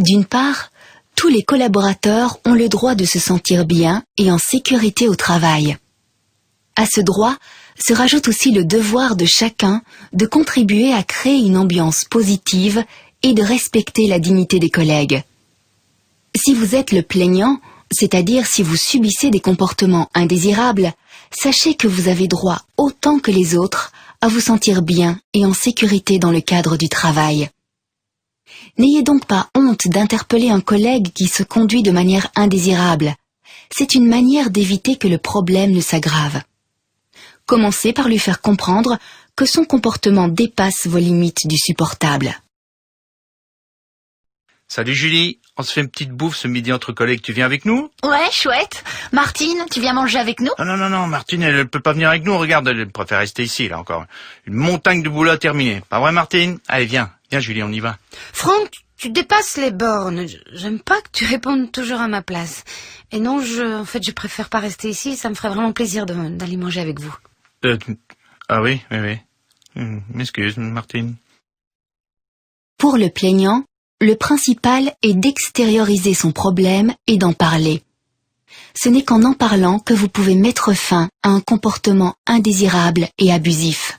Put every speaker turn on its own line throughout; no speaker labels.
D'une part, tous les collaborateurs ont le droit de se sentir bien et en sécurité au travail. À ce droit se rajoute aussi le devoir de chacun de contribuer à créer une ambiance positive et de respecter la dignité des collègues. Si vous êtes le plaignant, c'est-à-dire si vous subissez des comportements indésirables, sachez que vous avez droit autant que les autres à vous sentir bien et en sécurité dans le cadre du travail. N'ayez donc pas honte d'interpeller un collègue qui se conduit de manière indésirable. C'est une manière d'éviter que le problème ne s'aggrave. Commencez par lui faire comprendre que son comportement dépasse vos limites du supportable.
Salut Julie, on se fait une petite bouffe ce midi entre collègues, tu viens avec nous?
Ouais, chouette. Martine, tu viens manger avec nous?
Non, Martine, elle peut pas venir avec nous, regarde, elle préfère rester ici, là encore. Une montagne de boulot à terminer. Pas vrai Martine? Allez, viens Julie, on y va.
Franck, tu dépasses les bornes. J'aime pas que tu répondes toujours à ma place. Et non, je préfère pas rester ici, ça me ferait vraiment plaisir d'aller manger avec vous.
Ah oui. M'excuse, Martine.
Pour le plaignant, le principal est d'extérioriser son problème et d'en parler. Ce n'est qu'en en parlant que vous pouvez mettre fin à un comportement indésirable et abusif.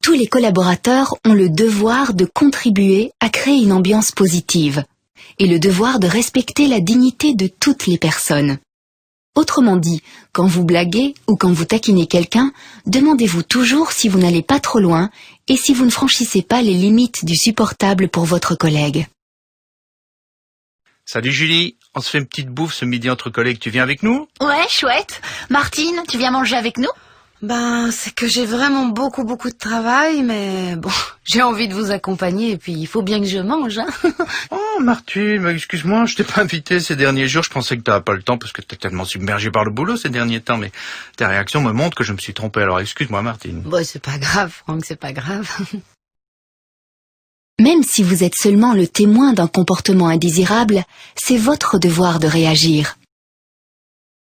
Tous les collaborateurs ont le devoir de contribuer à créer une ambiance positive et le devoir de respecter la dignité de toutes les personnes. Autrement dit, quand vous blaguez ou quand vous taquinez quelqu'un, demandez-vous toujours si vous n'allez pas trop loin et si vous ne franchissez pas les limites du supportable pour votre collègue.
Salut Julie, on se fait une petite bouffe ce midi entre collègues, tu viens avec nous?
Ouais, chouette. Martine, tu viens manger avec nous?
C'est que j'ai vraiment beaucoup de travail, mais bon, j'ai envie de vous accompagner et puis il faut bien que je mange, hein.
Oh Martine, excuse-moi, je t'ai pas invité ces derniers jours, je pensais que t'avais pas le temps parce que t'es tellement submergée par le boulot ces derniers temps, mais tes réactions me montrent que je me suis trompé, alors excuse-moi Martine.
Bon, c'est pas grave, Franck, c'est pas grave.
Même si vous êtes seulement le témoin d'un comportement indésirable, c'est votre devoir de réagir.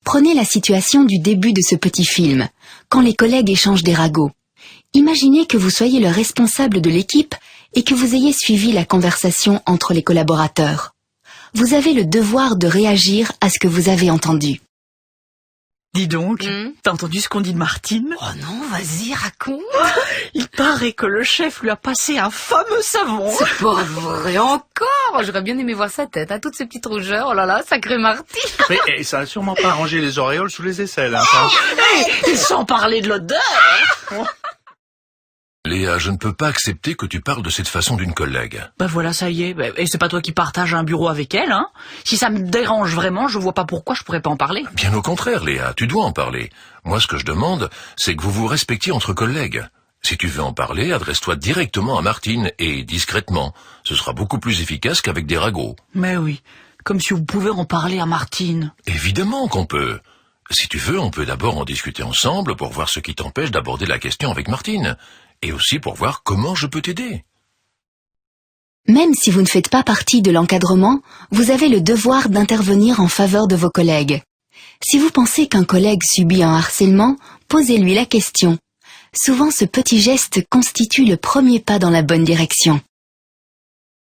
Prenez la situation du début de ce petit film, quand les collègues échangent des ragots. Imaginez que vous soyez le responsable de l'équipe et que vous ayez suivi la conversation entre les collaborateurs. Vous avez le devoir de réagir à ce que vous avez entendu.
Dis donc, t'as entendu ce qu'on dit de Martine?
Oh non, vas-y, raconte.
Il paraît que le chef lui a passé un fameux savon.
C'est pas vrai encore. J'aurais bien aimé voir sa tête, hein, toutes ces petites rougeurs. Oh là là, sacré Martine.
Mais ça a sûrement pas arrangé les auréoles sous les aisselles. Hein,
Et sans parler de l'odeur.
Léa, je ne peux pas accepter que tu parles de cette façon d'une collègue.
Voilà, ça y est. Et c'est pas toi qui partages un bureau avec elle, hein? Si ça me dérange vraiment, je vois pas pourquoi je pourrais pas en parler.
Bien au contraire, Léa, tu dois en parler. Moi, ce que je demande, c'est que vous vous respectiez entre collègues. Si tu veux en parler, adresse-toi directement à Martine et discrètement. Ce sera beaucoup plus efficace qu'avec des ragots.
Mais oui, comme si vous pouvez en parler à Martine.
Évidemment qu'on peut. Si tu veux, on peut d'abord en discuter ensemble pour voir ce qui t'empêche d'aborder la question avec Martine. Et aussi pour voir comment je peux t'aider.
Même si vous ne faites pas partie de l'encadrement, vous avez le devoir d'intervenir en faveur de vos collègues. Si vous pensez qu'un collègue subit un harcèlement, posez-lui la question. Souvent, ce petit geste constitue le premier pas dans la bonne direction.